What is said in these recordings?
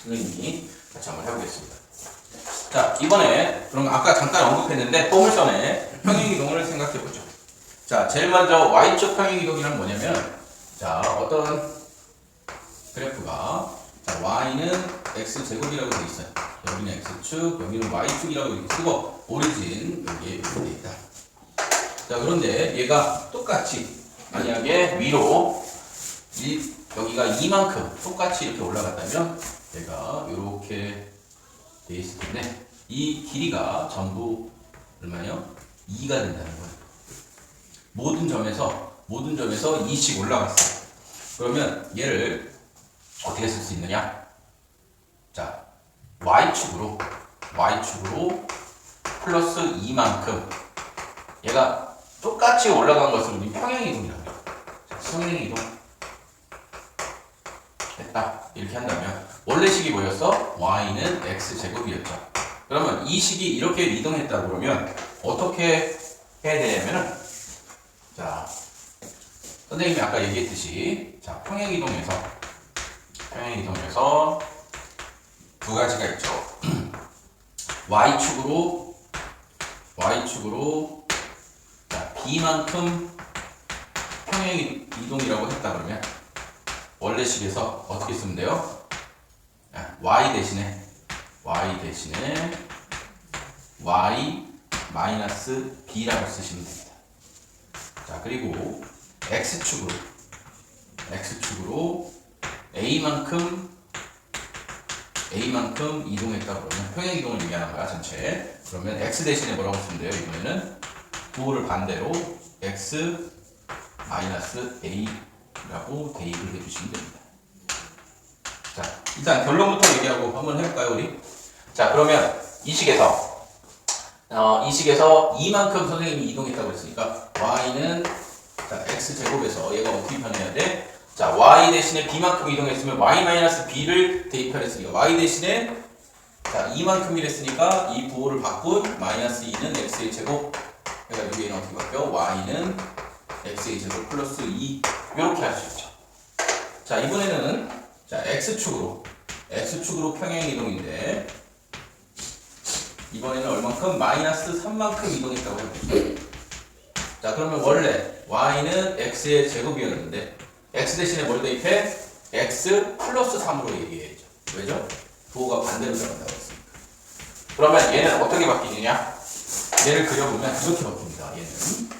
선생님이 같이 한번 해보겠습니다. 자, 이번에 그럼 아까 잠깐 언급했는데 포물선의 평행이동을 생각해보죠. 자, 제일 먼저 Y축 평행이동이란 뭐냐면, 자, 어떤 그래프가, 자, Y는 X제곱이라고 되어 있어요. 여기는 X축, 여기는 Y축이라고 이렇게 쓰고, 오리진 여기에 이렇게 되어 있다. 자, 그런데 얘가 똑같이, 만약에 위로, 여기가 이만큼 똑같이 이렇게 올라갔다면, 얘가 이렇게 되어 있을 텐데, 이 길이가 전부 얼마요? 2가 된다는 거예요. 모든 점에서 2씩 올라갔어요. 그러면 얘를 어떻게 쓸 수 있느냐? 자, Y축으로 플러스 2만큼 얘가 똑같이 올라간 것을 우리 평행이동이라고 해요. 평행이동 됐다. 이렇게 한다면 원래 식이 뭐였어? Y는 X제곱이었죠. 그러면 이 식이 이렇게 이동했다 그러면 어떻게 해야 되냐면은, 자, 선생님이 아까 얘기했듯이, 자, 평행이동에서 두 가지가 있죠. Y축으로 자, B만큼 평행이동이라고 했다 그러면 원래 식에서 어떻게 쓰면 돼요? Y 대신에 Y 마이너스 B라고 쓰시면 됩니다. 자, 그리고 X축으로 A만큼 이동했다 그러면 평행이동을 얘기하는 거야, 전체. 그러면 X 대신에 뭐라고 쓰면 돼요? 이번에는 부호를 반대로 X 마이너스 A라고 대입을 해주시면 됩니다. 자, 일단 결론부터 얘기하고 한번 해볼까요, 우리? 자, 그러면 이 식에서 이만큼 선생님이 이동했다고 했으니까 Y는, 자, X제곱에서 얘가 어떻게 변해야 돼? 자, Y 대신에 B만큼 이동했으면 Y-B를 대입하랬으니까 Y 대신에, 자, 이만큼이랬으니까 이 부호를 바꾼 마이너스 2는 X의 제곱 해가지고 얘는 어떻게 바뀌어? Y는 X의 제곱 플러스 2 이렇게 할 수 있죠. 자, 이번에는, 자, X축으로 평행이동인데 이번에는 얼만큼? 마이너스 3만큼 이동했다고 해봅시다. 자, 그러면 원래 Y는 X의 제곱이었는데 X 대신에 뭘 대입해? X 플러스 3으로 얘기해야죠. 왜죠? 부호가 반대로 들어간다고 했으니까. 그러면 얘는 어떻게 바뀌느냐? 얘를 그려보면 이렇게 바뀝니다. 얘는,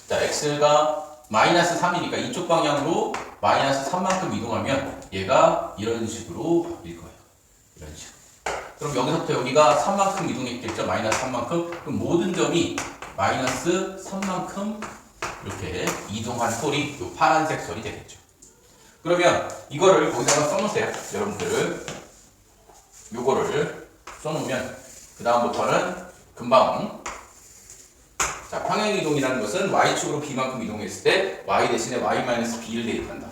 자, X가 마이너스 3이니까 이쪽 방향으로 마이너스 3만큼 이동하면 얘가 이런 식으로 바뀔 거예요. 이런 식으로. 그럼 여기서부터 여기가 3만큼 이동했겠죠? 마이너스 3만큼. 그럼 모든 점이 마이너스 3만큼 이렇게 이동한 꼴이 요 파란색 선이 되겠죠. 그러면 이거를 거기다가 써놓으세요. 여러분들 요거를 써놓으면 그 다음부터는 금방, 자, 평행이동이라는 것은 Y축으로 B만큼 이동했을 때 Y 대신에 Y-B를 대입한다.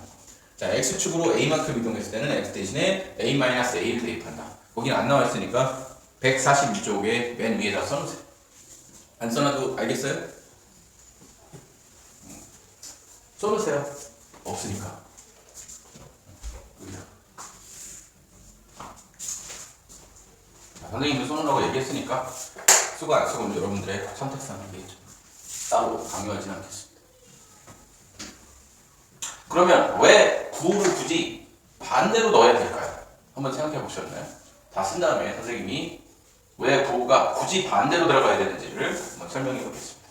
자, X축으로 A만큼 이동했을 때는 X 대신에 A-A를 대입한다. 거기는 안 나와 있으니까 142쪽에 맨 위에다 써놓으세요. 안 써놔도 알겠어요? 써놓으세요. 없으니까. 자, 선생님도 써놓으라고 얘기했으니까 쓰고 안 쓰고는 여러분들의 선택사항이겠죠. 따로 강요하진 않겠습니다. 그러면 왜 부호를 굳이 반대로 넣어야 될까요? 한번 생각해 보셨나요? 다 쓴 다음에 선생님이 왜 부호가 굳이 반대로 들어가야 되는지를 한번 설명해 보겠습니다.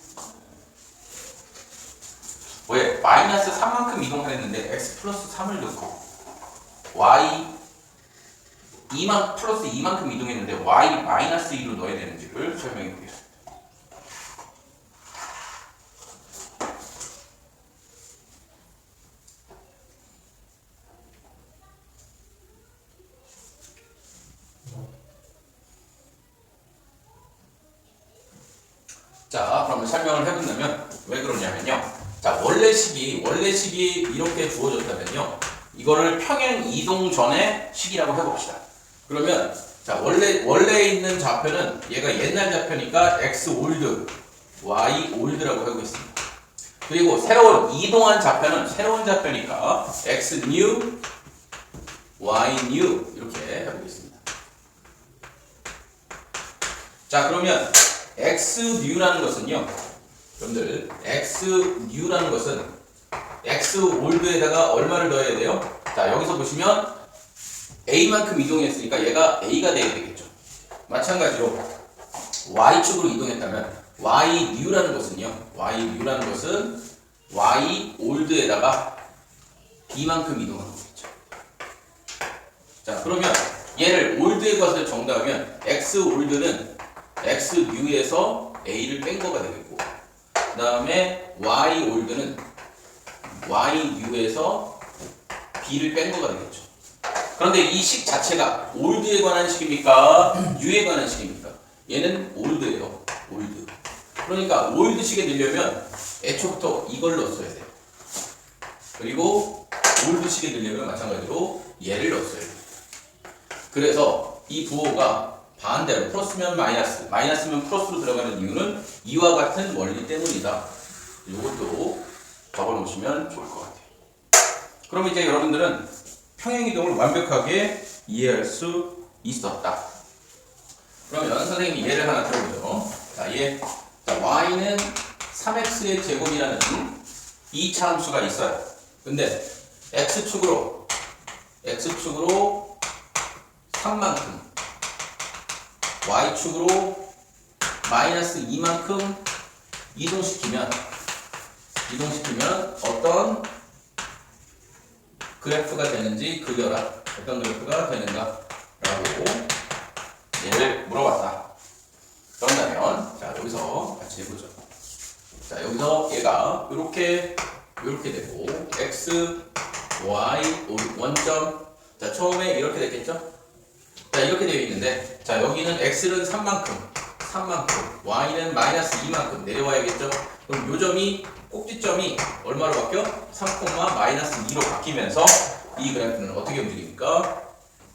왜 마이너스 3만큼 이동을 했는데 x 플러스 3을 넣고 y 2만 플러스 2만큼 이동했는데 y 마이너스 2로 넣어야 되는지를 설명해 보겠습니다. 자, 그러면 설명을 해본다면 왜 그러냐면요. 자, 원래 식이 이렇게 주어졌다면요. 이거를 평행 이동 전의 식이라고 해봅시다. 그러면 자, 원래 있는 좌표는 얘가 옛날 좌표니까 x 올드, y 올드라고 하겠습니다. 그리고 새로운 이동한 좌표는 새로운 좌표니까 x new, y new 이렇게 해보겠습니다. 자, 그러면 x new라는 것은요, 여러분들 x new라는 것은 x old에다가 얼마를 더해야 돼요? 자, 여기서 보시면 a만큼 이동했으니까 얘가 a가 돼야 되겠죠. 마찬가지로 y축으로 이동했다면 y new라는 것은요, y new라는 것은 y old에다가 b만큼 이동한 거겠죠. 자, 그러면 얘를 old의 것을 정답하면 x old는 x new에서 a를 뺀 거가 되겠고, 그 다음에 y old는 y new에서 b를 뺀 거가 되겠죠. 그런데 이 식 자체가 old에 관한 식입니까? new에 관한 식입니까? 얘는 old예요. old. 그러니까 old식에 넣으려면 애초부터 이걸 넣었어야 돼요. 그리고 old식에 넣으려면 마찬가지로 얘를 넣었어야 돼요. 그래서 이 부호가 반대로 플러스면 마이너스, 마이너스면 플러스로 들어가는 이유는 이와 같은 원리 때문이다. 이것도 적어놓으시면 좋을 것 같아요. 그럼 이제 여러분들은 평행이동을 완벽하게 이해할 수 있었다. 그러면 선생님이 예를 하나 들어보죠. 자, 자, y는 3x의 제곱이라는 이차 함수가 있어요. 근데 x축으로 3만큼, y축으로 마이너스 2만큼 이동시키면 어떤 그래프가 되는지 그려라. 어떤 그래프가 되는가? 라고 얘를 물어봤다. 그런다면, 자, 여기서 같이 해보죠. 자, 여기서 얘가 이렇게 되고, x, y, 원점. 자, 처음에 이렇게 됐겠죠? 자, 이렇게 되어 있는데, 자, 여기는 x는 3만큼, y는 마이너스 2만큼 내려와야겠죠? 그럼 요 점이, 꼭지점이 얼마로 바뀌어? 3, 마이너스 2로 바뀌면서 이 그래프는 어떻게 움직입니까?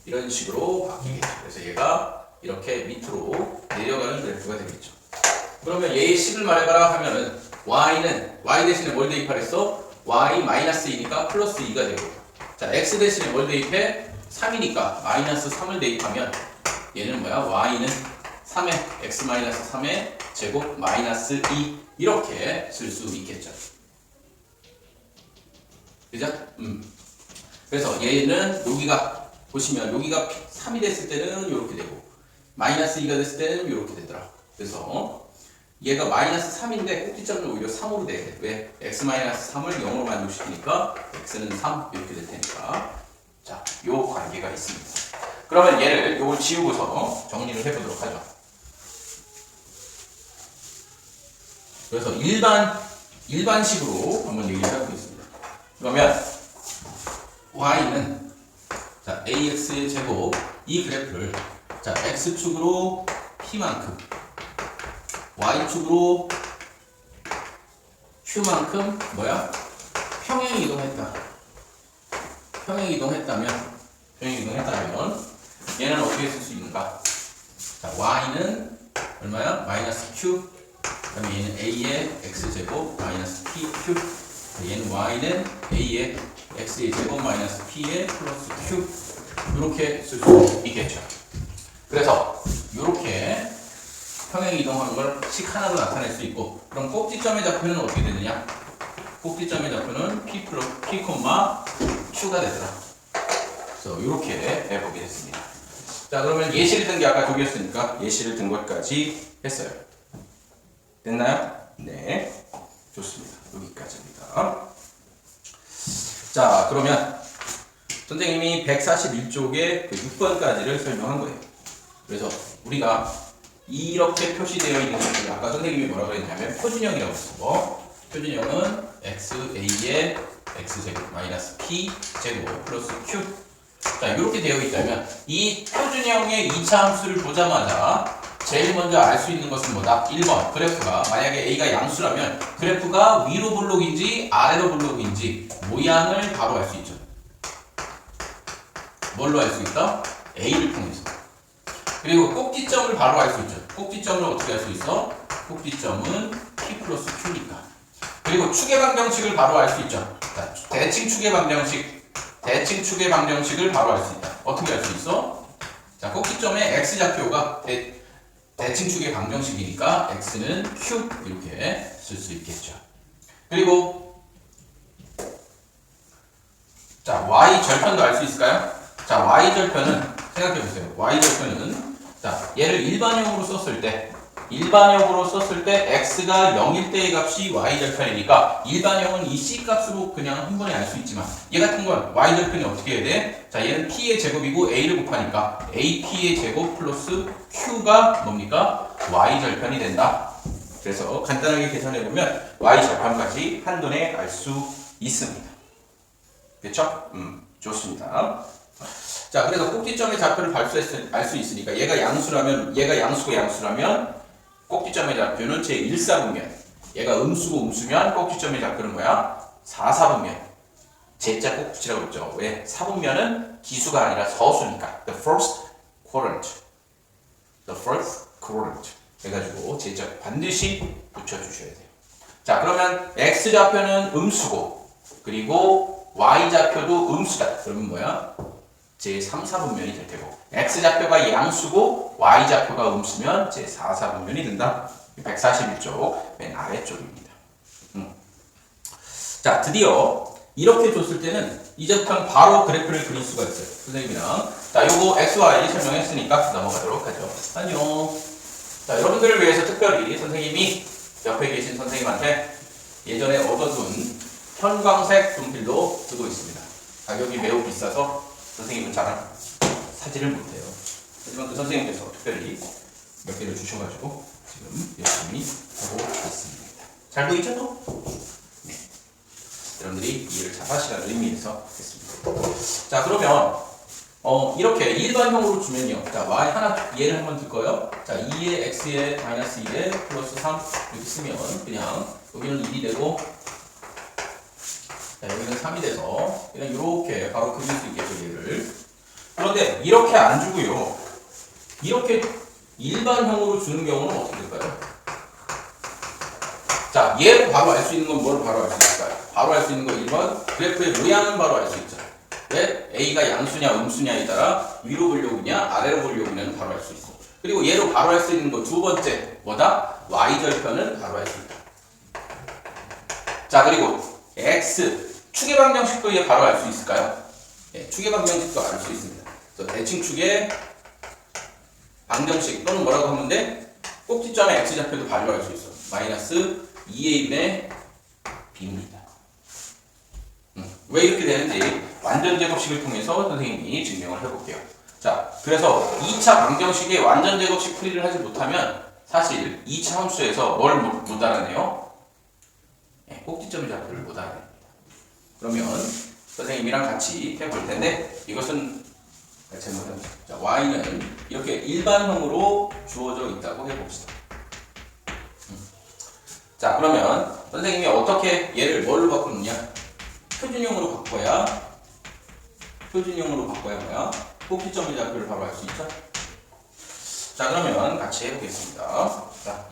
이런 식으로 바뀌겠죠. 그래서 얘가 이렇게 밑으로 내려가는 그래프가 되겠죠. 그러면 얘의 식을 말해봐라 하면은 y는 y 대신에 뭘 대입하랬어? y 마이너스 2니까 플러스 2가 되고, 자, x 대신에 뭘 대입해? 3이니까 마이너스 3을 대입하면 얘는 뭐야? y는 3의 x 마이너스 3의 제곱 마이너스 2 이렇게 쓸 수 있겠죠. 그죠? 그래서 얘는 여기가 보시면 여기가 3이 됐을 때는 이렇게 되고 마이너스 2가 됐을 때는 이렇게 되더라. 그래서 얘가 마이너스 3인데 꼭지점은 오히려 3으로 돼. 왜? x 마이너스 3을 0으로 만족시키니까 x는 3 이렇게 될 테니까. 자, 요 관계가 있습니다. 그러면 얘를 요걸 지우고서 정리를 해보도록 하죠. 그래서 일반식으로 한번 얘기를 해보겠습니다. 그러면 y는 자, ax의 제곱 이 그래프를 자, x축으로 p만큼 y축으로 q만큼 뭐야? 평행 이동했다면 얘는 어떻게 쓸 수 있는가? 자, y는 얼마야? 마이너스 q. 그다음에 얘는 a의 x제곱 마이너스 pq. 얘는 y는 a의 x의 제곱 마이너스 p의 플러스 q. 이렇게 쓸 수 있겠죠. 그래서 이렇게 평행 이동하는 걸 식 하나로 나타낼 수 있고, 그럼 꼭지점의 좌표는 어떻게 되느냐? 꼭지점의 좌표는 p, q가 되더라. 그래서 이렇게 해보게 됐습니다. 자, 그러면 예시를 든 게 아까 두 개였으니까 예시를 든 것까지 했어요. 됐나요? 네. 좋습니다. 여기까지입니다. 자, 그러면 선생님이 141쪽의 그 6번까지를 설명한 거예요. 그래서 우리가 이렇게 표시되어 있는 것을 아까 선생님이 뭐라고 했냐면 표준형이라고 했어. 표준형은 xa의 x제곱 마이너스 p제곱 플러스 q. 자, 이렇게 되어 있다면 이 표준형의 2차 함수를 보자마자 제일 먼저 알 수 있는 것은 뭐다? 1번 그래프가 만약에 a가 양수라면 그래프가 위로 볼록인지 아래로 볼록인지 모양을 바로 알 수 있죠. 뭘로 알 수 있다? a를 통해서. 그리고 꼭지점을 바로 알 수 있죠. 꼭지점을 어떻게 알 수 있어? 꼭지점은 p 플러스 q니까. 그리고 추계방정식을 바로 알 수 있죠. 자, 대칭 추계방정식 대칭축의 방정식을 바로 알 수 있다. 어떻게 알 수 있어? 자, 꼭지점의 x좌표가 대칭축의 방정식이니까 x는 q 이렇게 쓸 수 있겠죠. 그리고 자, y 절편도 알 수 있을까요? 자, y 절편은 생각해 보세요. y 절편은 자, 얘를 일반형으로 썼을 때 x가 0일 때의 값이 y절편이니까 일반형은 이 c 값으로 그냥 한 번에 알 수 있지만 얘 같은 건 y절편이 어떻게 해야 돼? 자, 얘는 p의 제곱이고 a를 곱하니까 ap의 제곱 플러스 q가 뭡니까? y절편이 된다. 그래서 간단하게 계산해보면 y절편까지 한눈에 알 수 있습니다. 그렇죠? 좋습니다. 자, 그래서 꼭지점의 좌표를 알 수 있으니까 얘가 양수고 양수라면 꼭지점의 좌표는 제1사분면, 얘가 음수고 음수면 꼭지점의 좌표는 뭐야? 4사분면. 제자 꼭지라고 그랬죠. 왜? 사분면은 기수가 아니라 서수니까. The first quadrant. 해가지고 제자 반드시 붙여주셔야 돼요. 자, 그러면 x좌표는 음수고, 그리고 y좌표도 음수다. 그러면 뭐야? 제3, 4분면이 될 테고, x좌표가 양수고 y좌표가 음수면 제4, 4분면이 된다. 141쪽 맨 아래쪽입니다. 자, 드디어 이렇게 줬을 때는 이제부터는 바로 그래프를 그릴 수가 있어요. 선생님이랑. 자, 요거 XY 설명했으니까 넘어가도록 하죠. 안녕. 자, 여러분들을 위해서 특별히 선생님이 옆에 계신 선생님한테 예전에 얻어둔 형광색 분필로 쓰고 있습니다. 가격이 매우 비싸서 선생님은 잘 사지를 못해요. 하지만 그 선생님께서 특별히 몇 개를 주셔가지고 지금 열심히 하고 있습니다. 잘 보이죠? 또? 네. 여러분들이 이해를 잘 하시라는 의미에서 했습니다. 자, 그러면 이렇게 일반형으로 주면요. 자, y 하나 얘를 한번 들 거예요. 자, 2에 x에 마이너스 2에 플러스 3 이렇게 쓰면 그냥 여기는 1이 되고, 자, 여기는 3이 돼서 그냥 이렇게 바로 그릴 수 있겠죠, 얘를. 그런데 이렇게 안 주고요. 이렇게 일반형으로 주는 경우는 어떻게 될까요? 자, 얘로 바로 알 수 있는 건 뭘 바로 알 수 있을까요? 바로 알 수 있는 거 1번, 그래프의 모양은 바로 알 수 있죠. 왜? A가 양수냐 음수냐에 따라 위로 보려고냐 아래로 보려고냐는 바로 알 수 있어. 그리고 얘로 바로 알 수 있는 거 두 번째 뭐다? Y절편은 바로 알 수 있다. 자, 그리고 X 축의 방정식도 얘 바로 알 수 있을까요? 네, 축의 방정식도 알 수 있습니다. 그래서 대칭축의 방정식 또는 뭐라고 하면 돼? 꼭지점의 X좌표도 바로 알 수 있어. 마이너스 2a분의 b입니다. 왜 이렇게 되는지 완전 제곱식을 통해서 선생님이 증명을 해볼게요. 자, 그래서 2차 방정식의 완전 제곱식 풀이를 하지 못하면 사실 2차 함수에서 뭘 못 알아내요? 네, 꼭지점의 좌표를 못 알아냅니다. 그러면 선생님이랑 같이 해볼 텐데 이것은 자, y는 이렇게 일반형으로 주어져 있다고 해봅시다. 자, 그러면 선생님이 어떻게 얘를 뭘로 바꾸느냐? 표준형으로 바꿔야 뭐야? 꼭지점의 좌표를 바로 알 수 있죠? 자, 그러면 같이 해보겠습니다. 자,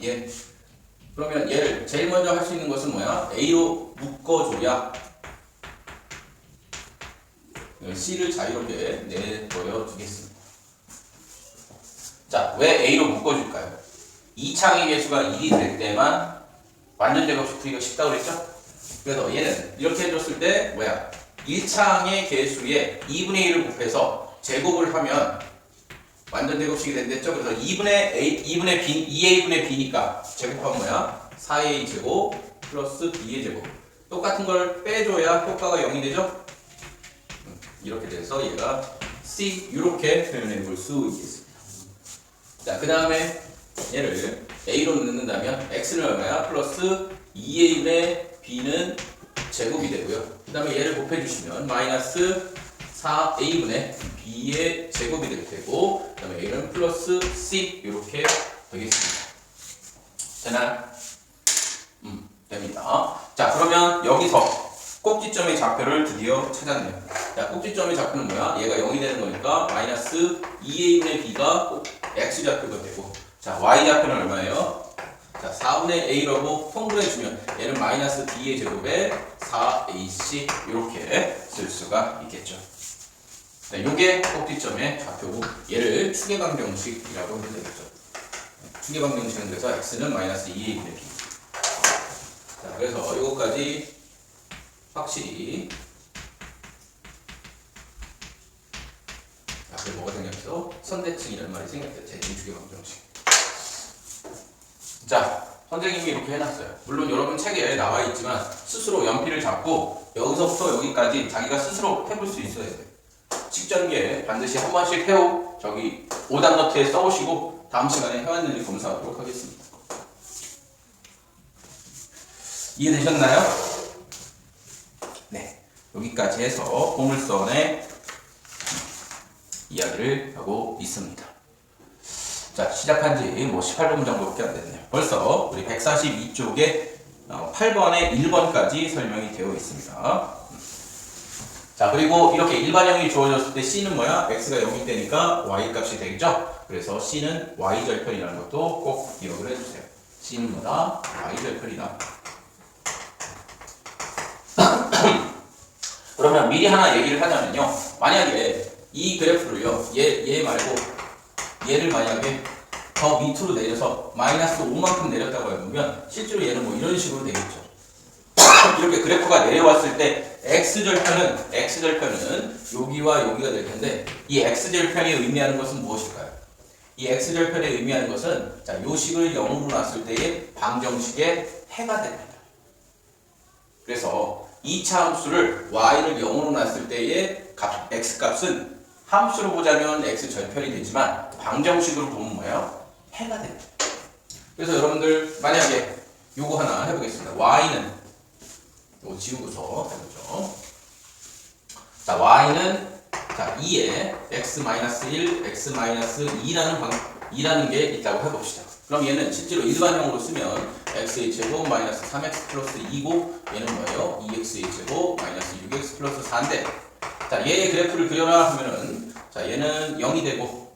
그러면 얘를 제일 먼저 할 수 있는 것은 뭐야? A로 묶어줘야 C를 자유롭게 내버려 두겠습니다. 자, 왜 A로 묶어줄까요? 2창의 개수가 1이 될 때만 완전 제곱식 풀이가 쉽다고 그랬죠? 그래서 얘는 이렇게 해줬을 때 뭐야? 1창의 개수에 2분의 1을 곱해서 제곱을 하면 완전 제곱식이 된댔죠? 그래서 2분의 B, 2a분의 b니까 제곱하면 뭐야? 4a 제곱 플러스 b의 제곱. 똑같은 걸 빼줘야 효과가 0이 되죠? 이렇게 돼서 얘가 C 이렇게 표현해 볼 수 있겠습니다. 자, 그 다음에 얘를 a로 넣는다면 x는 얼마야? 플러스 2a분의 b는 제곱이 되고요. 그 다음에 얘를 곱해주시면 마이너스 4a분의 b의 제곱이 될 테고, 그 다음에 a는 플러스 c 이렇게 되겠습니다. 되나요? 됩니다. 자, 그러면 여기서 꼭지점의 좌표를 드디어 찾았네요. 자, 꼭지점의 좌표는 뭐야? 얘가 0이 되는 거니까 마이너스 2a분의 b가 꼭 x좌표가 되고, 자, y좌표는 얼마예요? 자, 자, 4분의 a라고 통분해주면 얘는 마이너스 b의 제곱에 4ac 이렇게 쓸 수가 있겠죠. 자, 요게 꼭지점의 좌표고 얘를 추계방정식이라고 해도 되겠죠. 추계방정식은 그래서 x는 마이너스 2a분의 b. 자, 그래서 이것까지 확실히 앞에 뭐가 생겼어? 선대칭이라는 말이 생겼죠. 재진추계방정식. 자, 선생님이 이렇게 해놨어요. 물론 여러분 책에 나와 있지만 스스로 연필을 잡고 여기서부터 여기까지 자기가 스스로 해볼 수 있어야 돼요. 직전기에 반드시 한 번씩 저기 오답노트에 써오시고 다음 시간에 해왔는지 검사하도록 하겠습니다. 이해되셨나요? 네, 여기까지 해서 포물선의 이야기를 하고 있습니다. 자, 시작한 지 뭐 18분 정도밖에 안 됐네요. 벌써 우리 142쪽에 8번에 1번까지 설명이 되어 있습니다. 자, 그리고 이렇게 일반형이 주어졌을 때 C는 뭐야? X가 0일 때니까 Y 값이 되겠죠? 그래서 C는 Y절편이라는 것도 꼭 기억을 해주세요. C는 뭐다? Y절편이다. 그러면 미리 하나 얘기를 하자면요. 만약에 이 그래프를요, 얘 말고 얘를 만약에 더 밑으로 내려서 마이너스 5만큼 내렸다고 해보면 실제로 얘는 뭐 이런 식으로 되겠죠. 이렇게 그래프가 내려왔을 때 x절편은 여기와 여기가 될 텐데 이 x절편이 의미하는 것은 무엇일까요? 이 x절편이 의미하는 것은 자, 요 식을 0으로 놨을 때의 방정식의 해가 됩니다. 그래서 2차 함수를 y를 0으로 놨을 때의 x값은 함수로 보자면 x절편이 되지만 방정식으로 보면 뭐예요? 해가 됩니다. 그래서 여러분들 만약에 요거 하나 해보겠습니다. y는 요거 지우고서 해보죠. 자, y는 자 2에 x-1, x-2라는 게 있다고 해봅시다. 그럼 얘는 실제로 일반형으로 쓰면 x의 제곱 마이너스 3x 플러스 2고 얘는 뭐예요? 2x의 제곱 마이너스 6x 플러스 4인데 자, 얘의 그래프를 그려라 하면은 자, 얘는 0이 되고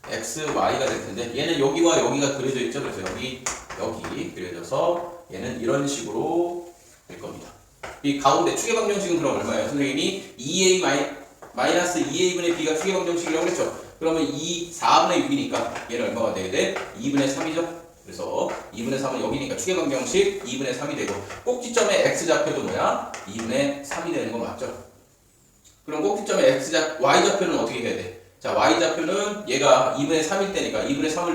x, y가 될 텐데 얘는 여기와 여기가 그려져 있죠. 그래서 여기 그려져서 얘는 이런 식으로 될 겁니다. 이 가운데 추계방정식은 그럼 얼마예요? 선생님이 2a 마이너스 2a분의 b가 추계방정식이라고 그랬죠. 그러면 4분의 6이니까 얘는 얼마가 돼야 돼? 2분의 3이죠. 그래서 2분의 3은 여기니까 추계방정식 2분의 3이 되고 꼭지점의 x좌표도 뭐야? 2분의 3이 되는 거 맞죠? 그럼 꼭지점의 y좌표는 어떻게 해야 돼? 자, y좌표는 얘가 2분의 3일 때니까 2분의 3을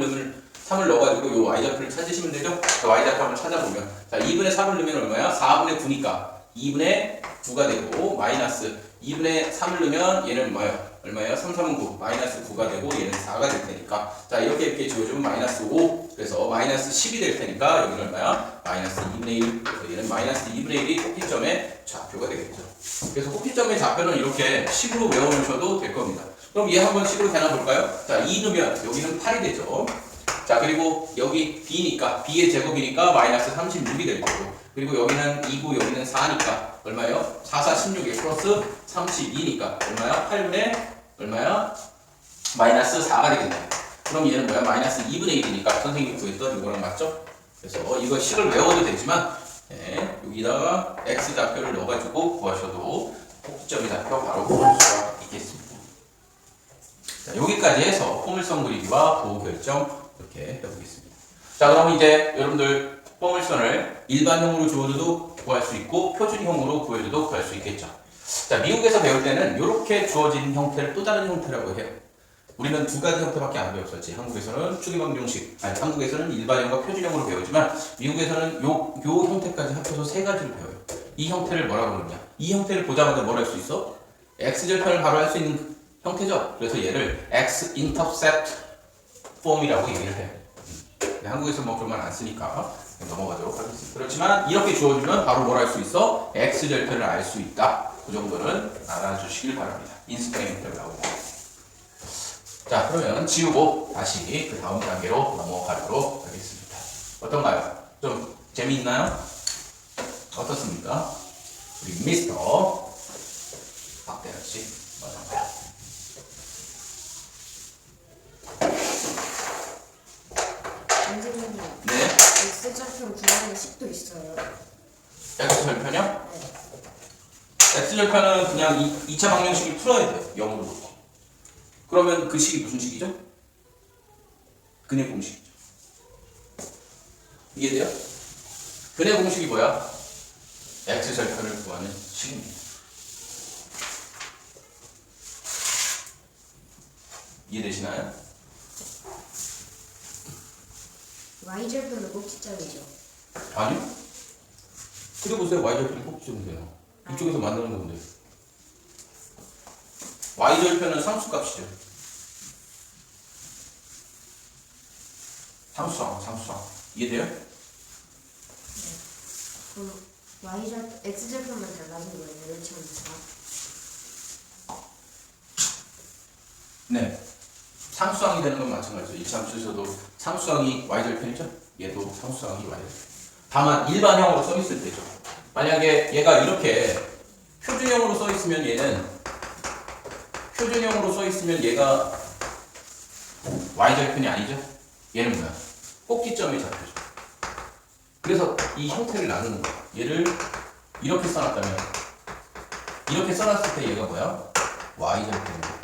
넣어가지고 요 y좌표를 찾으시면 되죠? 그 y좌표 한번 찾아보면 자, 2분의 3을 넣으면 얼마야? 4분의 9니까 2분의 9가 되고 마이너스 2분의 3을 넣으면 얘는 얼마예요? 3, 3은 9 마이너스 9가 되고 얘는 4가 될 테니까 자, 이렇게 지워주면 마이너스 5 그래서 마이너스 10이 될 테니까 여기는 얼마야? 마이너스 2분의 1 그래서 얘는 마이너스 2분의 1이 꼭지점의 좌표가 되겠죠. 그래서 꼭지점의 좌표는 이렇게 식으로 외워놓으셔도 될 겁니다. 그럼 얘 한번 식으로 되나 볼까요? 자, 2 넣으면 여기는 8이 되죠. 자, 그리고 여기 b니까 b의 제곱이니까 마이너스 36이 될 거고 그리고 여기는 2고 여기는 4니까 얼마예요? 4, 4, 16에 플러스 32니까 얼마야? 8분의 얼마야? 마이너스 4가 되겠네. 그럼 얘는 뭐야? 마이너스 2분의 1이니까 선생님이 구했던 이거랑 맞죠? 그래서 이거 식을 외워도 되지만 여기다가 x좌표를 넣어가지고 구하셔도 꼭지점의 좌표 바로 구할 수가 있겠습니다. 자, 여기까지 해서 포물선 그리기와 보호 결정 이렇게 해보겠습니다. 자, 그럼 이제 여러분들 포물선을 일반형으로 주어줘도 구할 수 있고 표준형으로 구해줘도 구할 수 있겠죠. 자, 미국에서 배울 때는 이렇게 주어진 형태를 또 다른 형태라고 해요. 우리는 두 가지 형태밖에 안 배웠었지. 한국에서는 추계방정식, 한국에서는 일반형과 표준형으로 배우지만 미국에서는 요 형태까지 합쳐서 세 가지를 배워요. 이 형태를 뭐라고 그러냐? 이 형태를 보자마자 뭘 할 수 있어? x절편을 바로 할 수 있는 형태죠. 그래서 얘를 x-intercept 폼이라고 얘기를 해요. 한국에서 뭐 그런 말 안 쓰니까 넘어가도록 하겠습니다. 그렇지만 이렇게 주어주면 바로 뭘 할 수 있어? x절편을 알 수 있다. 그 정도는 알아주시길 바랍니다. 인스파잉 형태를 나오고. 자, 그러면 지우고 다시 그 다음 단계로 넘어가도록 하겠습니다. 어떤가요? 좀 재미있나요? 어떻습니까? 우리 미스터 박대현 씨 어떤가요? 선생님, 네. X절편 구하는 식도 있어요. X절편이요? 네. X절편은 그냥 2차 방정식을 풀어야 돼요. 0으로 놓고. 그러면 그 식이 무슨 식이죠? 근의 공식이죠. 이해돼요? 근의 공식이 뭐야? X절편을 구하는 식입니다. 이해되시나요? Y절편은 꼭지점이죠. 아니요. 그려보세요. Y절편이 꼭지점이세요. 이쪽에서 만드는 건데. Y절편은 상수값이죠. 상수항. 이해돼요? 그럼 X절편만 달라진 거예요. 1차원에서. 네. 상수항이 되는 건 마찬가지죠. 1차 함수에서도 상수항이 Y절편이죠. 얘도 상수항이 Y절편. 다만 일반형으로 써 있을 때죠. 만약에 얘가 이렇게 표준형으로 써 있으면 얘가 Y절편이 아니죠. 얘는 뭐야? 꼭지점이 잡혀져. 그래서 이 형태를 나누는 거야. 얘를 이렇게 써놨다면 이렇게 써놨을 때 얘가 뭐야? Y절편이야.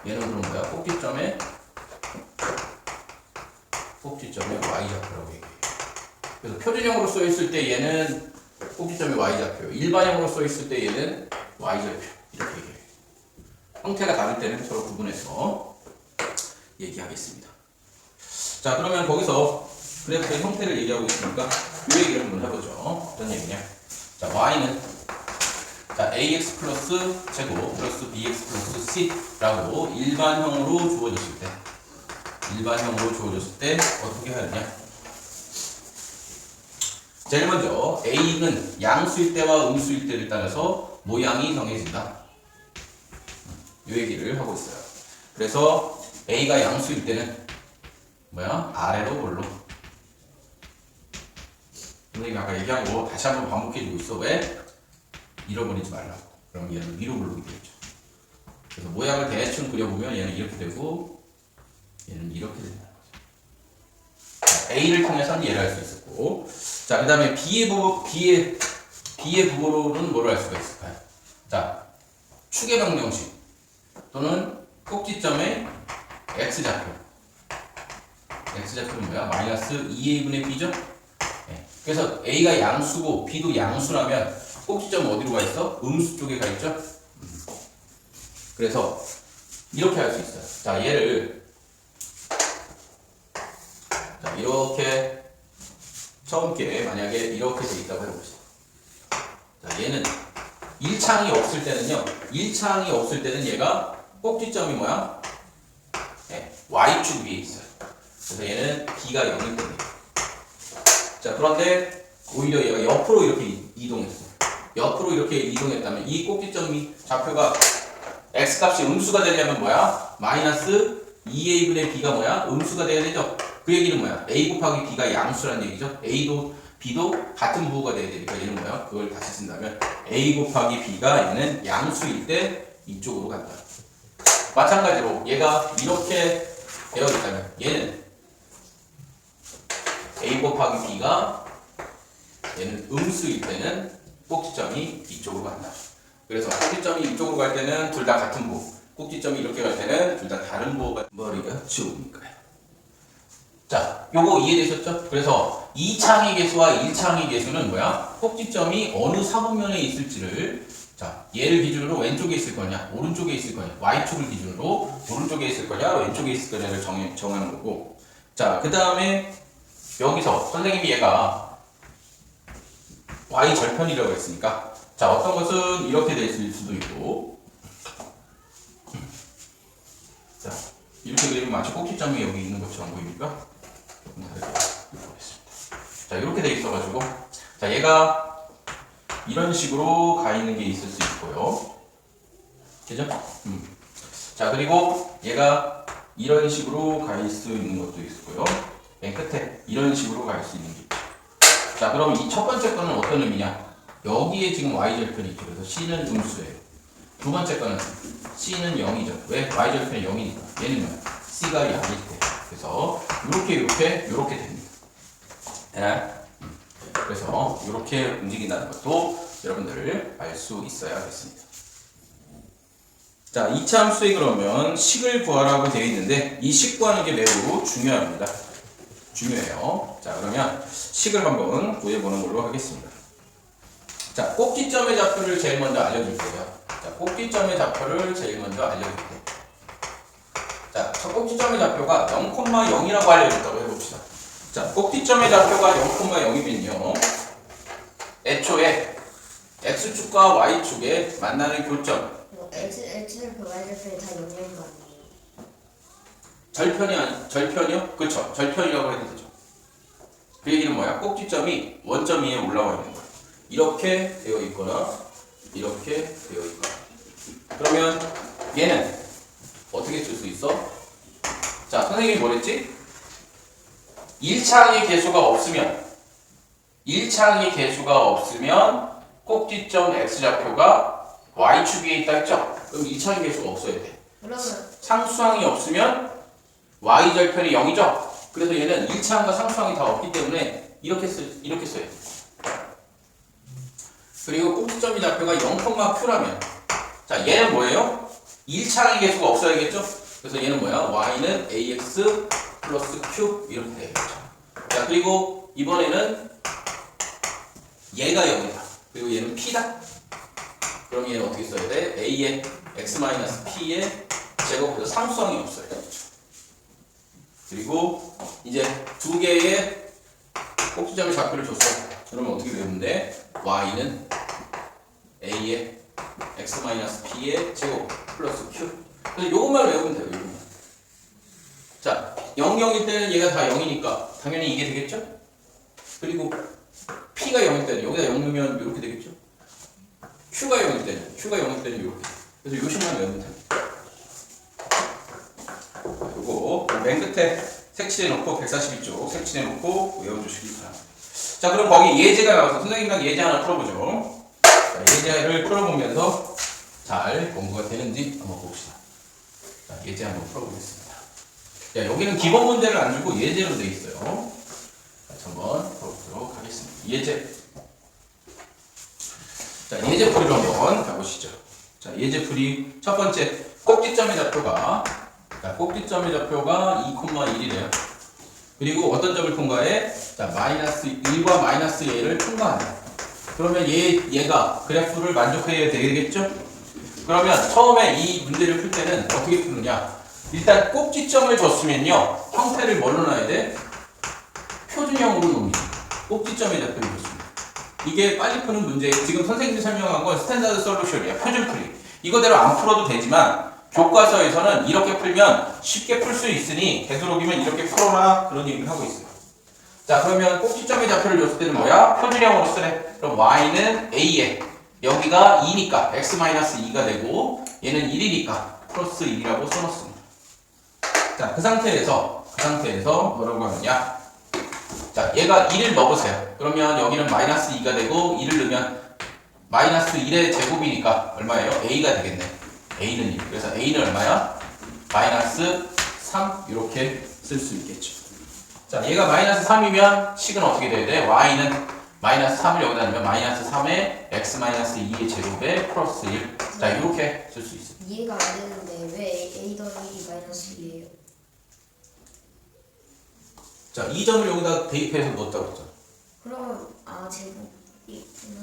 얘는 그럼 뭐야? 꼭지점에 Y좌표라고 얘기해요. 그래서 표준형으로 써있을 때 얘는 꼭지점에 Y좌표, 일반형으로 써있을 때 얘는 Y좌표 이렇게 얘기해요. 형태가 다를 때는 서로 구분해서 얘기하겠습니다. 자, 그러면 거기서 그래프의 형태를 얘기하고 있으니까 이 얘기를 한번 해보죠. 어떤 얘기냐? 자, Y는 ax 플러스 제곱 플러스 bx 플러스 c라고 일반형으로 주어졌을 때 어떻게 해야 되냐? 제일 먼저 a는 양수일 때와 음수일 때를 따라서 모양이 정해진다. 이 얘기를 하고 있어요. 그래서 a가 양수일 때는 뭐야? 아래로 뭘로? 선생님이 아까 얘기한 거 다시 한번 반복해주고 있어. 왜? 잃어버리지 말라고. 그럼 얘는 위로 굴르게 되죠. 그래서 모양을 대충 그려보면 얘는 이렇게 되고 얘는 이렇게 된다는 거죠. 자, A를 통해서는 얘를 할 수 있었고, 자, 그 다음에 B의 부호로는 뭐를 할 수가 있을까요? 자, 축의 방정식 또는 꼭지점의 X좌표는 뭐야? 마이너스 2A분의 B죠? 네. 그래서 A가 양수고 B도 양수라면 꼭지점은 어디로 가 있어? 음수 쪽에 가 있죠? 그래서 이렇게 할 수 있어요. 자, 얘를 이렇게 처음 게 만약에 이렇게 돼 있다고 해봅시다. 자, 얘는 1차항이 없을 때는 얘가 꼭지점이 뭐야? 네, Y축 위에 있어요. 그래서 얘는 B가 0일 겁니다. 자, 그런데 오히려 얘가 옆으로 이렇게 이동했어. 옆으로 이렇게 이동했다면 이 꼭지점이 좌표가 x값이 음수가 되려면 뭐야? 마이너스 2a분의 b가 뭐야? 음수가 돼야 되죠? 그 얘기는 뭐야? a 곱하기 b가 양수라는 얘기죠? a도 b도 같은 부호가 돼야 되니까 얘는 뭐야? 그걸 다시 쓴다면 a 곱하기 b가 얘는 양수일 때 이쪽으로 간다. 마찬가지로 얘가 이렇게 되어 있다면 얘는 a 곱하기 b가 얘는 음수일 때는 꼭지점이 이쪽으로 간다. 그래서 꼭지점이 이쪽으로 갈 때는 둘 다 같은 부호, 꼭지점이 이렇게 갈 때는 둘 다 다른 부호가 머리가 좋으니까요. 자, 요거 이해되셨죠? 그래서 2차항의 개수와 1차항의 개수는 뭐야? 꼭지점이 어느 사분면에 있을지를, 자, 얘를 기준으로 왼쪽에 있을 거냐, 오른쪽에 있을 거냐, y축을 기준으로 오른쪽에 있을 거냐, 왼쪽에 있을 거냐를 정하는 거고, 자, 그 다음에 여기서 선생님이 얘가 y 절편이라고 했으니까, 자, 어떤 것은 이렇게 될 수도 있고, 자, 이렇게 그리면 마치 꼭지점이 여기 있는 것처럼 보입니까? 조금 다르게 보겠습니다. 자, 이렇게 돼 있어가지고, 자, 얘가 이런 식으로 가 있는 게 있을 수 있고요. 그죠? 자, 그리고 얘가 이런 식으로 갈 수 있는 것도 있고요. 맨 끝에 이런 식으로 갈 수 있는 게 있죠. 자, 그럼 이 첫 번째 거는 어떤 의미냐? 여기에 지금 y절편이 있죠. 그래서 c는 음수예요. 두 번째 거는 c는 0이죠. 왜? y절편이 0이니까. 얘는 뭐야? c가 0일 때. 그래서 이렇게 됩니다. 네. 그래서 이렇게 움직인다는 것도 여러분들 알 수 있어야겠습니다. 자, 2차 함수에 그러면 식을 구하라고 되어 있는데 이 식 구하는 게 매우 중요합니다. 중요해요. 자, 그러면 식을 한번 구해보는 걸로 하겠습니다. 자, 꼭지점의 좌표를 제일 먼저 알려줄게요. 자, 꼭지점의 좌표를 제일 먼저 알려줄게요. 자, 첫 꼭지점의 좌표가 0,0이라고 알려줬다고 해봅시다. 자, 꼭지점의 좌표가 0,0이면요. 애초에 x축과 y축에 만나는 교점. X절표, Y절표에 다 영역인 거 아니에요? 절편이요? 그쵸. 절편이라고 해도 되죠. 그 얘기는 뭐야? 꼭지점이 원점 위에 올라와 있는 거야. 이렇게 되어 있거나, 이렇게 되어 있거나. 그러면 얘는 어떻게 쓸 수 있어? 자, 선생님이 뭐랬지? 1차항의 개수가 없으면 1차항의 개수가 없으면 꼭지점 x좌표가 y축 위에 있다 했죠? 그럼 2차항의 개수가 없어야 돼. 그러면 상수항이 없으면 y절편이 0이죠? 그래서 얘는 1차항과 상수항이 다 없기 때문에 이렇게 써야 돼. 그리고 꼭지점의 좌표가 0,q라면 자, 얘는 뭐예요? 1차항의 개수가 없어야겠죠? 그래서 얘는 뭐야? y는 ax 플러스 q 이렇게 되겠죠. 자, 그리고 이번에는 얘가 0이다. 그리고 얘는 p다. 그럼 얘는 어떻게 써야 돼? a의 x-p의 제곱해서 상수항이 없어요. 그리고 이제 두 개의 꼭지점의 좌표를 줬어. 그러면 어떻게 외우면 돼? y는 a의 x-p의 제곱 플러스 q. 그래서 요것만 외우면 돼요. 요것만. 자, 0, 0일 때는 얘가 다 0이니까 당연히 이게 되겠죠? 그리고 p가 0일 때는 여기다 0 넣으면 이렇게 되겠죠? q가 0일 때는 이렇게. 그래서 요식만 외우면 됩니다. 요거 맨 끝에 색칠해놓고 142쪽 색칠해놓고 외워주시기 바랍니다. 자, 그럼 거기 예제가 나와서 선생님이랑 예제 하나 풀어보죠. 자, 예제를 풀어보면서 잘 공부가 되는지 한번 봅시다. 자, 예제 한번 풀어보겠습니다. 자, 여기는 기본 문제를 안 주고 예제로 되어 있어요. 자, 한번 풀어보도록 하겠습니다. 예제. 자, 예제풀이를 한번 가보시죠. 자, 예제풀이 첫 번째 꼭지점의 좌표가 2,1이래요. 그리고 어떤 점을 통과해? 자, 마이너스 1과 마이너스 a를 통과한다. 그러면 얘가 그래프를 만족해야 되겠죠? 그러면 처음에 이 문제를 풀 때는 어떻게 푸느냐? 일단 꼭지점을 줬으면요. 형태를 뭘로 놔야 돼? 표준형으로 놓습니다. 꼭지점의 좌표를 줬습니다. 이게 빨리 푸는 문제, 지금 선생님이 설명한 건 스탠다드 솔루션이야. 표준풀이. 이거대로 안 풀어도 되지만 교과서에서는 이렇게 풀면 쉽게 풀 수 있으니 되도록이면 이렇게 풀어라 그런 얘기를 하고 있어요. 자, 그러면 꼭지점의 좌표를 줬을 때는 뭐야? 표준형으로 쓰래. 그럼 y는 a에 여기가 2니까 x-2가 되고 얘는 1이니까 플러스 1이라고 써놓습니다. 자, 그 상태에서 뭐라고 하느냐? 자, 얘가 1을 넣으세요. 그러면 여기는 마이너스 2가 되고 1을 넣으면 마이너스 1의 제곱이니까 얼마예요? a가 되겠네. a는 1. 그래서 a는 얼마야? 마이너스 3 이렇게 쓸 수 있겠죠. 자, 얘가 마이너스 3이면 식은 어떻게 돼야 돼? y는 마이너스 3을 여기다 넣으면 마이너스 3에 x-2의 제곱에 플러스 1. 자, 이렇게 쓸 수 있어요. 이해가 안 되는데 왜 A 더하기 마이너스 2예요? 자, 이 점을 여기다 대입해서 넣었다고 했잖아. 그럼 제곱이 있구나.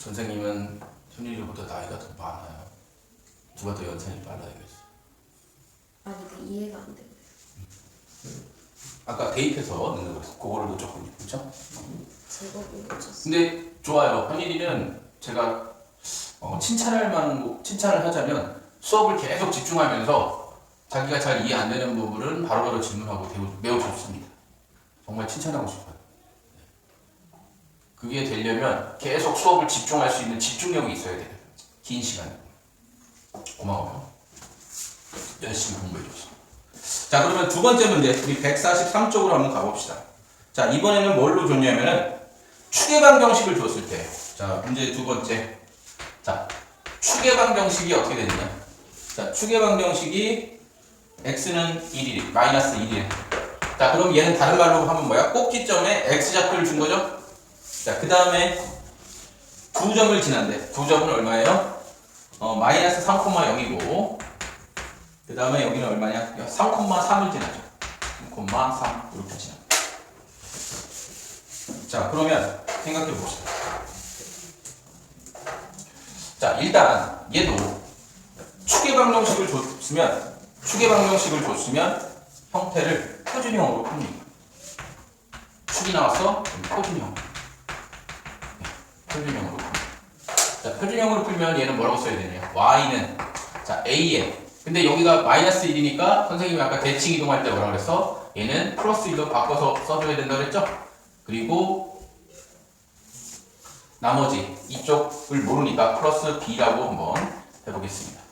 선생님은 현일이보다 나이가 더 많아요. 누가 더 연산이 빨라야겠어. 아니 그 이해가 안 돼요. 아까 대입해서 넣는 거였어. 그거를 조금 그렇죠? 제곱을 붙였어. 근데 좋아요. 현일이는 제가 칭찬을 하자면 수업을 계속 집중하면서 자기가 잘 이해 안 되는 부분은 바로바로 질문하고 매우 좋습니다. 정말 칭찬하고 싶어요. 그게 되려면 계속 수업을 집중할 수 있는 집중력이 있어야 돼요. 긴 시간. 고마워요. 열심히 공부해줘서. 자, 그러면 두 번째 문제, 우리 143쪽으로 한번 가봅시다. 자, 이번에는 뭘로 줬냐면은 축의 방정식을 줬을 때. 자, 문제 두 번째. 자, 축의 방정식이 어떻게 되느냐? 자, 축의 방정식이 x는 1이 마이너스 1이에요. 자, 그럼 얘는 다른 말로 하면 뭐야? 꼭지점에 x좌표를 준 거죠? 자, 그 다음에 두 점을 지난대. 두 점은 얼마예요? 마이너스 3,0이고, 그 다음에 여기는 얼마냐? 3,3을 지나죠. 3,3 이렇게 지나. 자, 그러면 생각해 봅시다. 자, 일단 얘도 축의 방정식을 줬으면 형태를 표준형으로 풉니다. 축이 나왔어? 표준형. 표준형으로 풉니다. 자, 표준형으로 풀면 얘는 뭐라고 써야 되냐? y는 자 a에 근데 여기가 마이너스 1이니까 선생님이 아까 대칭 이동할 때 뭐라 그랬어? 얘는 플러스 1로 바꿔서 써줘야 된다 그랬죠? 그리고 나머지 이쪽을 모르니까 플러스 b라고 한번 해보겠습니다.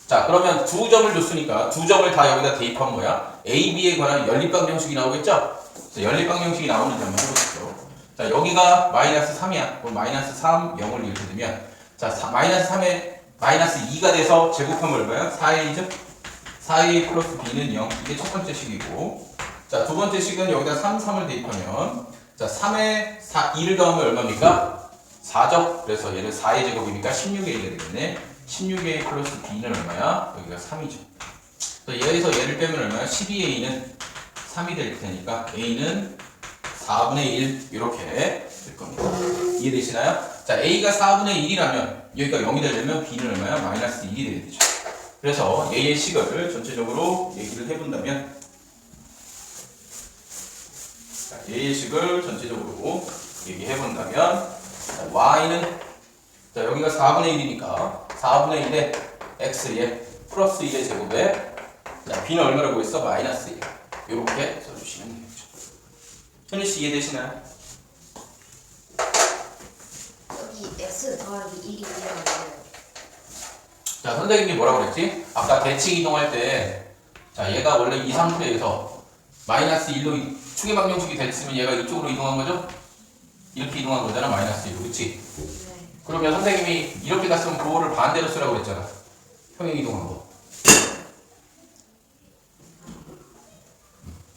자, 그러면 두 점을 줬으니까 두 점을 다 여기다 대입하면 뭐야? a, b에 관한 연립방정식이 나오겠죠? 그래서 연립방정식이 나오는지 한번 해보시죠. 자, 여기가 마이너스 3이야. 그럼 마이너스 3, 0을 이렇게 두면 자, 마이너스 3에 마이너스 2가 돼서 제곱하면 얼마야? 4a죠? 4a 플러스 b는 0. 이게 첫 번째 식이고, 자, 두 번째 식은 여기다 3, 3을 대입하면 자, 3에 2를 더하면 얼마입니까? 4죠? 그래서 얘는 4의 제곱이니까 16a가 되겠네. 16a 플러스 b는 얼마야? 여기가 3이죠. 그래서 여기서 얘를 빼면 얼마야? 12a는 3이 될 테니까 a는 4분의 1 이렇게 될 겁니다. 이해되시나요? 자, a가 4분의 1이라면 여기가 0이 되려면 b는 얼마야? 마이너스 1이 되야 되죠. 그래서 얘의 식을 전체적으로 얘기를 해본다면 자, 얘의 식을 전체적으로 얘기해본다면 자, y는 자, 여기가 4분의 1이니까 4분의 1에 x에 플러스 1의 제곱에 자, b는 얼마라고 했어? 마이너스 1 이렇게 써주시면 되겠죠. 현희씨 이해되시나요? 여기 x 더하기 1이 되는 자, 선생님이 뭐라고 그랬지? 아까 대칭 이동할 때 자, 얘가 원래 이 상태에서 마이너스 1로 축의 방정식이 됐으면 얘가 이쪽으로 이동한 거죠? 이렇게 이동한 거잖아, 마이너스 1로, 그치? 네. 그러면 선생님이 이렇게 갔으면 그거를 반대로 쓰라고 그랬잖아. 평행 이동한 거.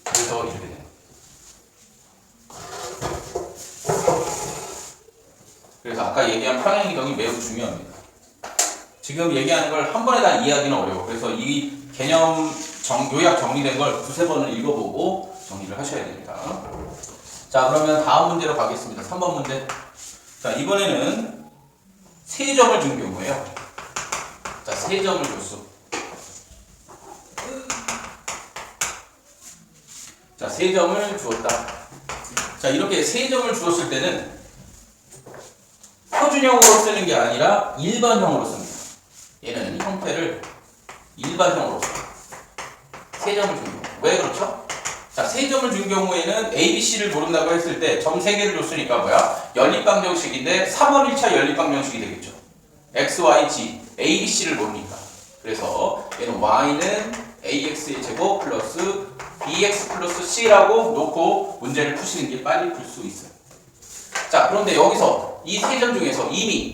그래서 이렇게 되는 거야. 그래서 아까 얘기한 평행 이동이 매우 중요합니다. 지금 얘기하는 걸 한 번에 다 이해하기는 어려워. 그래서 이 개념 요약 정리된 걸 두세 번을 읽어보고 정리를 하셔야 됩니다. 자, 그러면 다음 문제로 가겠습니다. 3번 문제. 자, 이번에는 세 점을 준 경우에요. 자, 세 점을 줬어. 자, 세 점을 주었다. 자, 이렇게 세 점을 주었을 때는 표준형으로 쓰는 게 아니라 일반형으로 씁니다. 얘는 형태를 일반형으로 써요. 세 점을 준 경우. 왜 그렇죠? 자, 세 점을 준 경우에는 A, B, C를 모른다고 했을 때 점 3개를 줬으니까 뭐야? 연립방정식인데 3월 1차 연립방정식이 되겠죠. X, Y, G, A, B, C를 모르니까. 그래서 얘는 Y는 AX의 제곱 플러스 BX 플러스 C라고 놓고 문제를 푸시는 게 빨리 풀 수 있어요. 자, 그런데 여기서 이 세 점 중에서 이미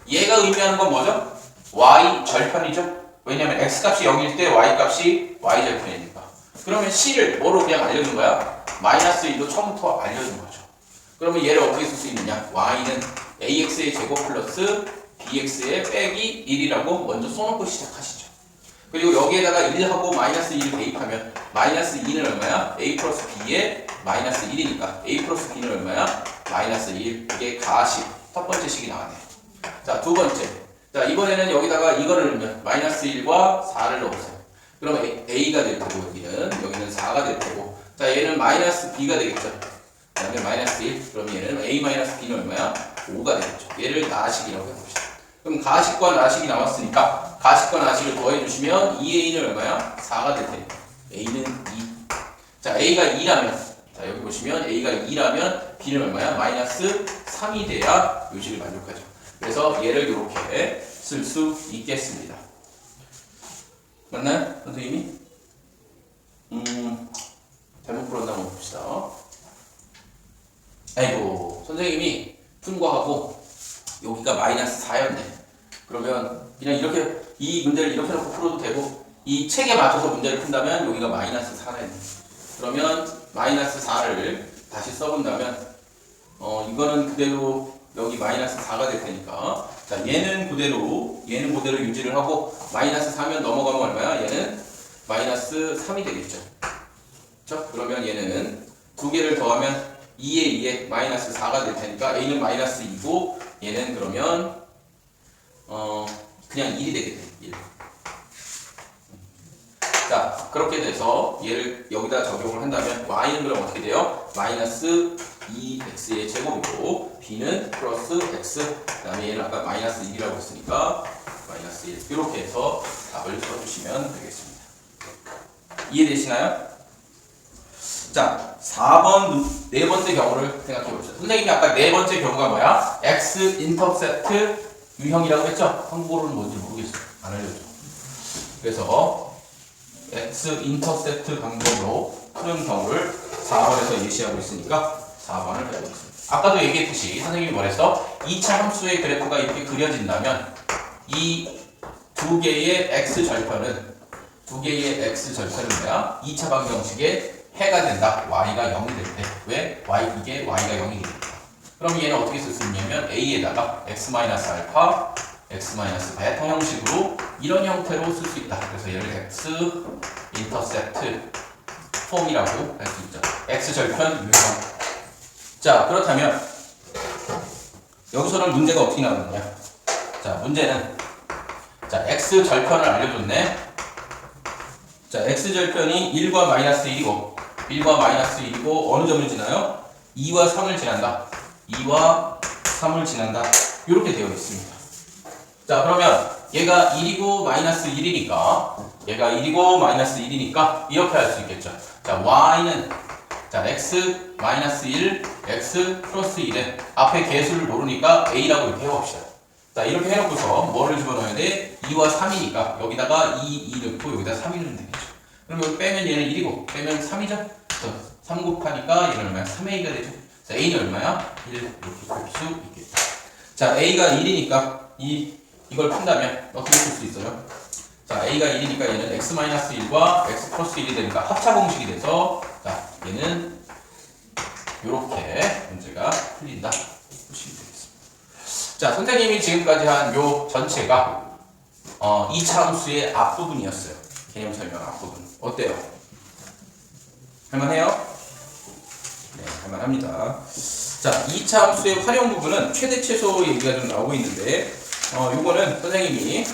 얘가 의미하는 건 뭐죠? Y 절편이죠? 왜냐면 X 값이 0일 때 Y 값이 Y 절편이니까. 그러면 C를 뭐로 그냥 알려준 거야? 마이너스 1로 처음부터 알려준 거죠. 그러면 얘를 어떻게 쓸 수 있느냐? Y는 AX의 제곱 플러스 BX의 빼기 1이라고 먼저 써놓고 시작하시죠. 그리고 여기에다가 1하고 마이너스 1을 대입하면 마이너스 2는 얼마야? A 플러스 B의 마이너스 1이니까 A 플러스 B는 얼마야? 마이너스 1. 이게 가식. 첫 번째 식이 나왔네. 자, 두 번째. 자, 이번에는 여기다가 이거를 넣으면 마이너스 1과 4를 넣으세요. 그러면 A가 될 테고 여기는 4가 될 테고 자, 얘는 마이너스 B가 되겠죠. 그 다음에 마이너스 1. 그럼 얘는 A 마이너스 B는 얼마야? 5가 되겠죠. 얘를 나식이라고 해봅시다. 그럼 가식과 나식이 나왔으니까 가식과 나식을 더해주시면 2A는 얼마야? 4가 될 테니까 A는 2. 자, A가 2라면 자, 여기 보시면 A가 2라면 B는 얼마야? 마이너스 3이 돼야 요식을 만족하죠. 그래서 얘를 이렇게 쓸 수 있겠습니다. 맞나요? 선생님이? 잘못 풀었나 한번 봅시다. 아이고, 선생님이 푼 거하고 여기가 마이너스 4였네. 그러면 그냥 이렇게 이 문제를 이렇게 놓고 풀어도 되고 이 책에 맞춰서 문제를 푼다면 여기가 마이너스 4가 있네. 그러면 마이너스 4를 다시 써본다면 이거는 그대로 여기 마이너스 4가 될 테니까 자 얘는 그대로 유지를 하고 마이너스 4면 넘어가면 얼마야? 얘는 마이너스 3이 되겠죠. 그렇죠? 그러면 얘는 두 개를 더하면 2에 2에 마이너스 4가 될 테니까 a는 마이너스 2고 얘는 그러면 그냥 1이 되겠네. 1. 자 그렇게 돼서 얘를 여기다 적용을 한다면 y는 그럼 어떻게 돼요? 마이너스 2x의 제곱이고 b는 플러스 x 그 다음에 얘는 아까 마이너스 1이라고 했으니까 마이너스 1 이렇게 해서 답을 써주시면 되겠습니다. 이해되시나요? 자 4번 네 번째 경우를 생각해 봅시다. 선생님이 아까 네 번째 경우가 뭐야? x 인터셉트 유형이라고 했죠? 한국어로는 뭔지 모르겠어요. 안 알려줘. 그래서 x 인터셉트 방법으로 푸는 경우를 4번에서 예시하고 있으니까 4번을 해보겠습니다. 아까도 얘기했듯이 선생님이 뭐랬어? 2차 함수의 그래프가 이렇게 그려진다면 이 두 개의 x절편은 뭐야? 2차 방정식의 해가 된다. y가 0이 될 때. 왜? 이게 y가 0이 되니까. 그럼 얘는 어떻게 쓸 수 있냐면 a에다가 x-알파, x-베타 형식으로 이런 형태로 쓸 수 있다. 그래서 얘를 x 인터셉트 폼이라고 할 수 있죠. x절편 유형. 자 그렇다면 여기서는 문제가 어떻게 나오느냐. 자 문제는 자 x절편을 알려줬네. 자 x절편이 1과 마이너스 1이고 1과 마이너스 1이고 어느 점을 지나요? 2와 3을 지난다. 2와 3을 지난다. 이렇게 되어 있습니다. 자 그러면 얘가 1이고 마이너스 1이니까 이렇게 할 수 있겠죠. 자 y는 자 x 마이너스 1 x 플러스 1은 앞에 개수를 모르니까 a라고 이렇게 해봅시다. 자 이렇게 해놓고서 뭐를 집어넣어야 돼? 2와 3이니까 여기다가 2 넣고 여기다 3이 넣으면 되겠죠. 그럼 여기 빼면 얘는 1이고 빼면 3이죠. 3 곱하니까 얘는 얼마야? 3a가 되죠. 자 a는 얼마야? 1 이렇게 볼 수 있겠다. 자 a가 1이니까 이걸 푼다면 어떻게 쓸 수 있어요? 자 a가 1이니까 얘는 x-1과 x 플러스 1이 되니까 합차 공식이 돼서 자 얘는 이렇게 문제가 풀린다. 보시면 되겠습니다. 자 선생님이 지금까지 한 요 전체가 2차 함수의 앞부분이었어요. 개념 설명 앞부분. 어때요? 할만해요? 네, 할만합니다. 자, 2차 함수의 활용 부분은 최대 최소 얘기가 좀 나오고 있는데 요거는 선생님이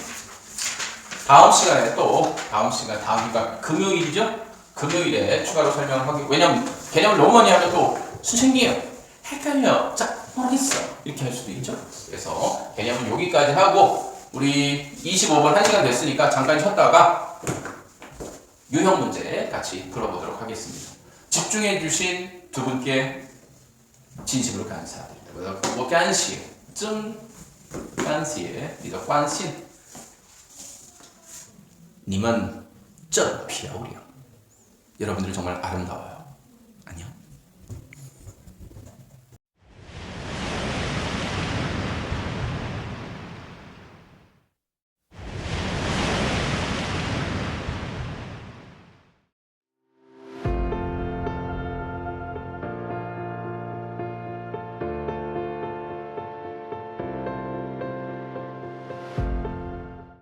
다음 시간에 다음이가 금요일이죠? 금요일에 추가로 설명을 하고 왜냐면 개념을 너무 많이 하면 또 선생님 헷갈려. 자, 모르겠어. 이렇게 할 수도 있죠. 그래서 개념은 여기까지 하고 우리 25분 1시간 됐으니까 잠깐 쉬었다가 유형 문제 같이 풀어보도록 하겠습니다. 집중해 주신 두 분께 진심으로 감사드립니다. 我感谢你的关心你们真漂亮 여러분들이 정말 아름다워요.